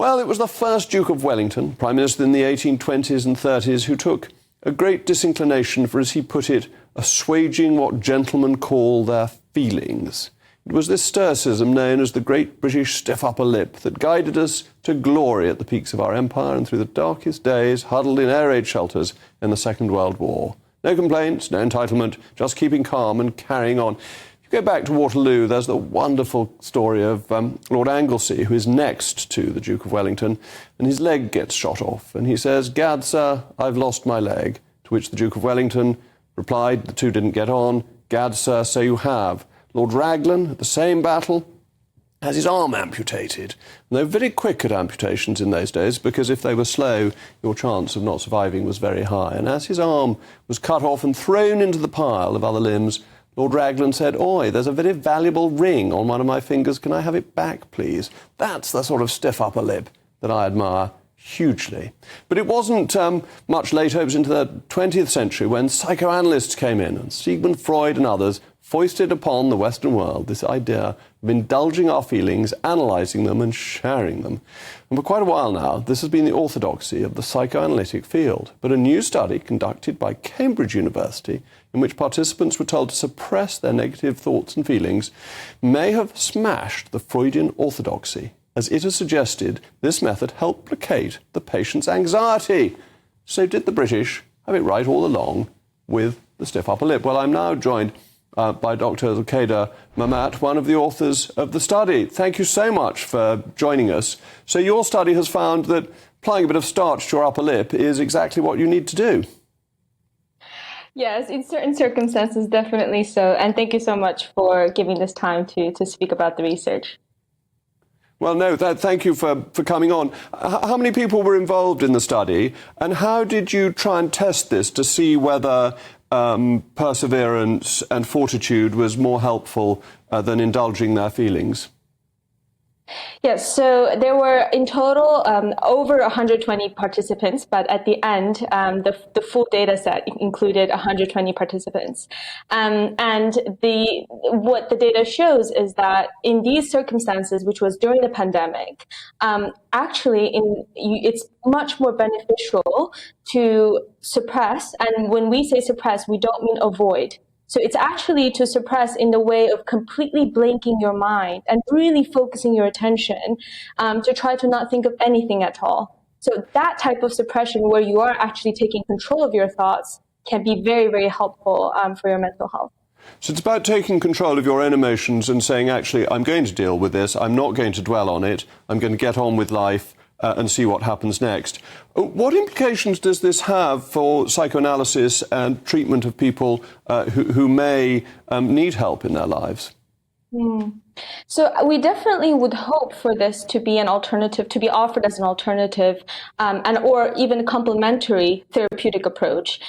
Well, it was the first Duke of Wellington, Prime Minister in the 1820s and 30s, who took a great disinclination for, as he put it, assuaging what gentlemen call their feelings. It was this stoicism known as the Great British Stiff Upper Lip that guided us to glory at the peaks of our empire and through the darkest days huddled in air raid shelters in the Second World War. No complaints, no entitlement, just keeping calm and carrying on. If you go back to Waterloo, there's the wonderful story of Lord Anglesey, who is next to the Duke of Wellington, and his leg gets shot off. And he says, "Gad, sir, I've lost my leg." To which the Duke of Wellington replied, the two didn't get on, "Gad, sir, so you have." Lord Raglan, at the same battle, has his arm amputated. And they were very quick at amputations in those days, because if they were slow, your chance of not surviving was very high. And as his arm was cut off and thrown into the pile of other limbs, Lord Raglan said, "Oi, there's a very valuable ring on one of my fingers. Can I have it back, please?" That's the sort of stiff upper lip that I admire hugely. But it wasn't much later, it was into the 20th century, when psychoanalysts came in, and Sigmund Freud and others foisted upon the Western world this idea of indulging our feelings, analysing them and sharing them. And for quite a while now, this has been the orthodoxy of the psychoanalytic field. But a new study conducted by Cambridge University, in which participants were told to suppress their negative thoughts and feelings, may have smashed the Freudian orthodoxy, as it has suggested this method helped placate the patient's anxiety. So did the British have it right all along with the stiff upper lip? Well, I'm now joined by Dr. Zulkayda Mamat, one of the authors of the study. Thank you so much for joining us. So your study has found that applying a bit of starch to your upper lip is exactly what you need to do. Yes, in certain circumstances, definitely so. And thank you so much for giving this time to speak about the research. Well, no, thank you for coming on. How many people were involved in the study, and how did you try and test this to see whether perseverance and fortitude was more helpful than indulging their feelings? Yes, so there were in total over 120 participants, but at the end, the full data set included 120 participants. And what the data shows is that in these circumstances, which was during the pandemic, actually it's much more beneficial to suppress. And when we say suppress, we don't mean avoid. So it's actually to suppress in the way of completely blanking your mind and really focusing your attention to try to not think of anything at all. So that type of suppression where you are actually taking control of your thoughts can be very, very helpful for your mental health. So it's about taking control of your own emotions and saying, actually, I'm going to deal with this. I'm not going to dwell on it. I'm going to get on with life and see what happens next. What implications does this have for psychoanalysis and treatment of people who may need help in their lives? So we definitely would hope for this to be an alternative, to be offered as an alternative and or even a complementary therapeutic approach.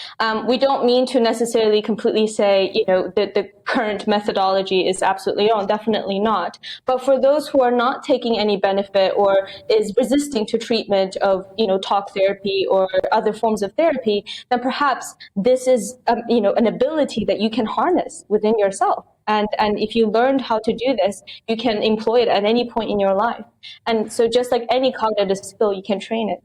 We don't mean to necessarily completely say, that the current methodology is absolutely wrong, definitely not. But for those who are not taking any benefit or is resisting to treatment of, talk therapy or other forms of therapy, then perhaps this is, an ability that you can harness within yourself. And if you learned how to do this, you can employ it at any point in your life. And so just like any cognitive skill, you can train it.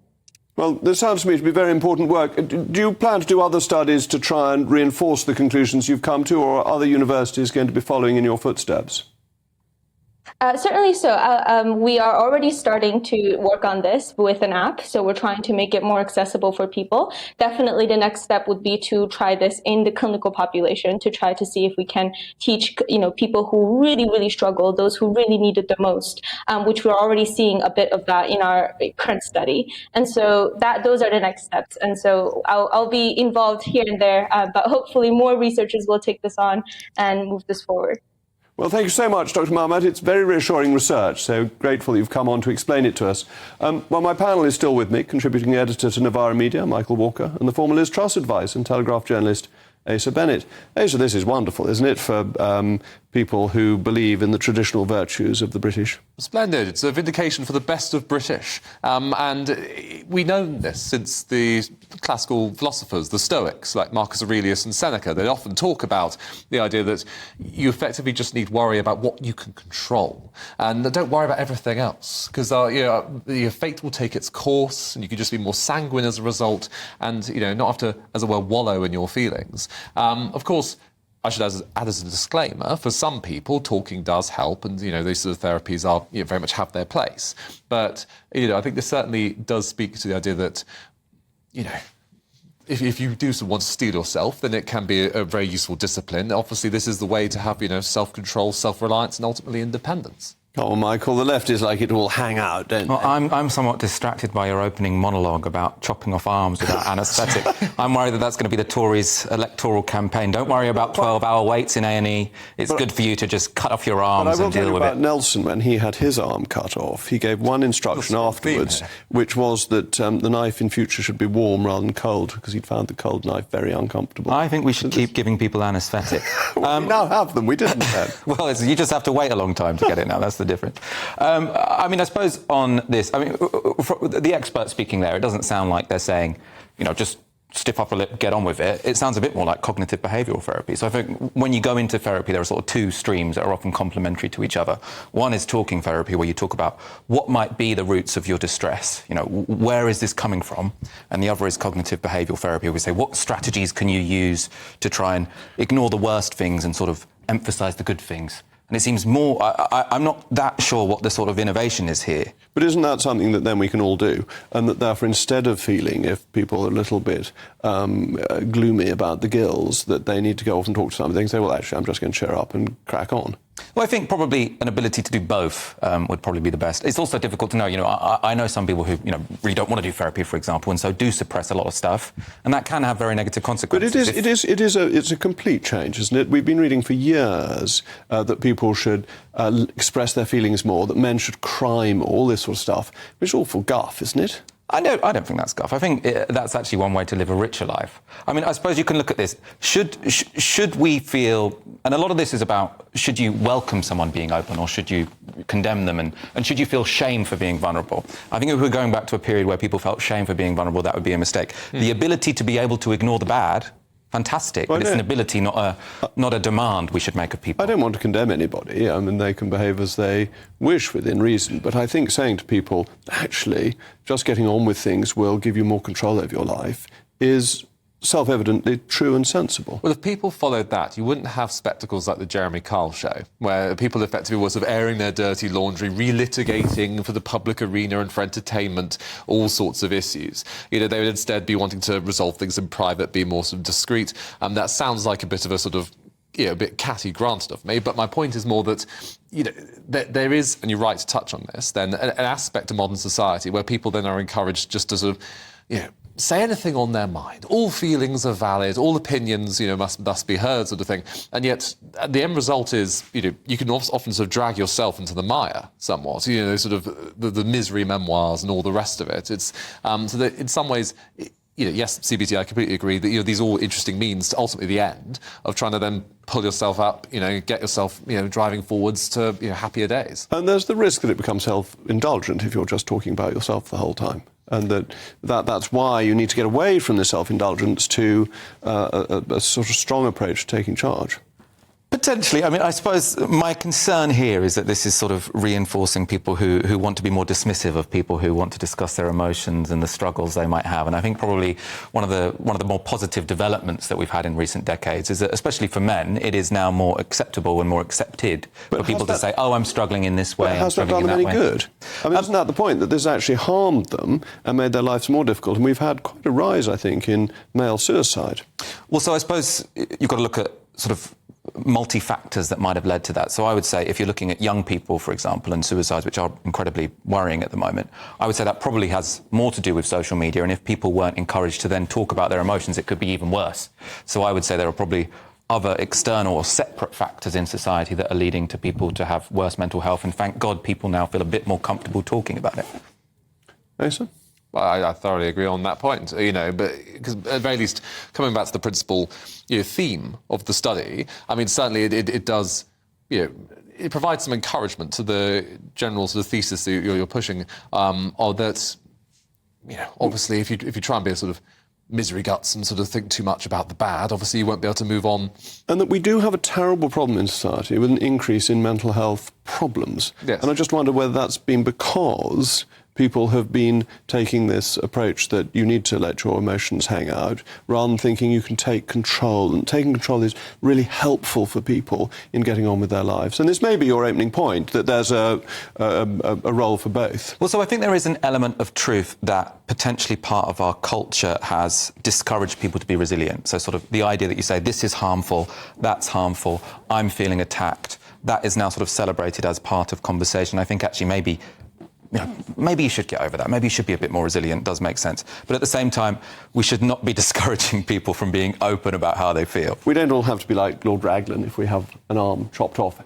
Well, this sounds to me to be very important work. Do you plan to do other studies to try and reinforce the conclusions you've come to, or are other universities going to be following in your footsteps? Certainly so. We are already starting to work on this with an app. So we're trying to make it more accessible for people. Definitely the next step would be to try this in the clinical population to try to see if we can teach, people who really, really struggle, those who really need it the most, which we're already seeing a bit of that in our current study. And so those are the next steps. And so I'll be involved here and there, but hopefully more researchers will take this on and move this forward. Well, thank you so much, Dr. Mamat. It's very reassuring research, so grateful that you've come on to explain it to us. Well, my panel is still with me, contributing editor to Novara Media, Michael Walker, and the former Liz Truss advice and Telegraph journalist Asa Bennett. Asa, this is wonderful, isn't it, for people who believe in the traditional virtues of the British. Splendid. It's a vindication for the best of British. And we know this since the classical philosophers, the Stoics, like Marcus Aurelius and Seneca. They often talk about the idea that you effectively just need to worry about what you can control. And don't worry about everything else, because your fate will take its course and you can just be more sanguine as a result and, not have to, as it were, wallow in your feelings. Of course, I should add as a disclaimer, for some people, talking does help, and these sort of therapies are very much have their place. But I think this certainly does speak to the idea that if you do want to steel yourself, then it can be a very useful discipline. Obviously, this is the way to have self-control, self-reliance, and ultimately independence. Oh, Michael, the left is like it will hang out, don't they? I'm somewhat distracted by your opening monologue about chopping off arms without anaesthetic. I'm worried that that's going to be the Tories' electoral campaign. Don't worry about 12-hour waits in A&E. It's good for you to just cut off your arms and deal with it. But I will tell you about Nelson when he had his arm cut off. He gave one instruction afterwards, which was that the knife in future should be warm rather than cold, because he'd found the cold knife very uncomfortable. I think we should keep giving people anaesthetic. We now have them. We didn't then. Well, you just have to wait a long time to get it now. That's the difference. I suppose on this, the expert speaking there, it doesn't sound like they're saying, just stiff upper lip, get on with it. It sounds a bit more like cognitive behavioural therapy. So I think when you go into therapy, there are sort of two streams that are often complementary to each other. One is talking therapy, where you talk about what might be the roots of your distress. Where is this coming from? And the other is cognitive behavioural therapy, where we say, what strategies can you use to try and ignore the worst things and sort of emphasise the good things? And it seems more... I'm not that sure what the sort of innovation is here. But isn't that something that then we can all do? And that therefore, instead of feeling, if people are a little bit gloomy about the gills, that they need to go off and talk to somebody, they can say, well, actually, I'm just going to cheer up and crack on. Well, I think probably an ability to do both would probably be the best. It's also difficult to know. I know some people who, really don't want to do therapy, for example, and so do suppress a lot of stuff, and that can have very negative consequences. But it's a complete change, isn't it? We've been reading for years that people should express their feelings more, that men should cry more, all this sort of stuff. It's awful guff, isn't it? I don't think that's guff. I think that's actually one way to live a richer life. I suppose you can look at this. Should we feel... And a lot of this is about, should you welcome someone being open or should you condemn them? And should you feel shame for being vulnerable? I think if we're going back to a period where people felt shame for being vulnerable, that would be a mistake. The ability to be able to ignore the bad, fantastic, but it's an ability, not a demand we should make of people. I don't want to condemn anybody. They can behave as they wish within reason. But I think saying to people, actually, just getting on with things will give you more control over your life is self-evidently true and sensible. Well, if people followed that, you wouldn't have spectacles like the Jeremy Kyle show, where people effectively were sort of airing their dirty laundry, relitigating for the public arena and for entertainment all sorts of issues. They would instead be wanting to resolve things in private, be more sort of discreet. That sounds like a bit of a sort of a bit catty granted of me, but my point is more that there is, and you're right to touch on this, then an aspect of modern society where people then are encouraged just to sort of say anything on their mind. All feelings are valid, all opinions, must be heard, sort of thing. And yet, the end result is, you can often sort of drag yourself into the mire somewhat. Sort of the misery memoirs and all the rest of it. It's so that in some ways, yes, CBT, I completely agree that these are all interesting means to ultimately the end of trying to then pull yourself up, get yourself, driving forwards to happier days. And there's the risk that it becomes self-indulgent if you're just talking about yourself the whole time. And that's why you need to get away from the self-indulgence to a sort of strong approach to taking charge. Potentially. I suppose my concern here is that this is sort of reinforcing people who want to be more dismissive of people who want to discuss their emotions and the struggles they might have. And I think probably one of the more positive developments that we've had in recent decades is that, especially for men, it is now more acceptable and more accepted for people to say, oh, I'm struggling in this way. But has that done them any good? Isn't that the point, that this actually harmed them and made their lives more difficult? And we've had quite a rise, I think, in male suicide. Well, so I suppose you've got to look at sort of multi-factors that might have led to that. So I would say if you're looking at young people, for example, and suicides, which are incredibly worrying at the moment, I would say that probably has more to do with social media. And if people weren't encouraged to then talk about their emotions, it could be even worse. So I would say there are probably other external or separate factors in society that are leading to people to have worse mental health. And thank God people now feel a bit more comfortable talking about it. Mason? Well, I thoroughly agree on that point, but because at the very least, coming back to the principal theme of the study, certainly it does it provides some encouragement to the general sort of thesis that you're pushing, or that, obviously if you try and be a sort of misery guts and sort of think too much about the bad, obviously you won't be able to move on. And that we do have a terrible problem in society with an increase in mental health problems. Yes. And I just wonder whether that's been because people have been taking this approach that you need to let your emotions hang out, rather than thinking you can take control. And taking control is really helpful for people in getting on with their lives. And this may be your opening point, that there's a role for both. Well, so I think there is an element of truth that potentially part of our culture has discouraged people to be resilient. So sort of the idea that you say, this is harmful, that's harmful, I'm feeling attacked, that is now sort of celebrated as part of conversation. I think actually maybe you should get over that. Maybe you should be a bit more resilient. Does make sense. But at the same time, we should not be discouraging people from being open about how they feel. We don't all have to be like Lord Raglan if we have an arm chopped off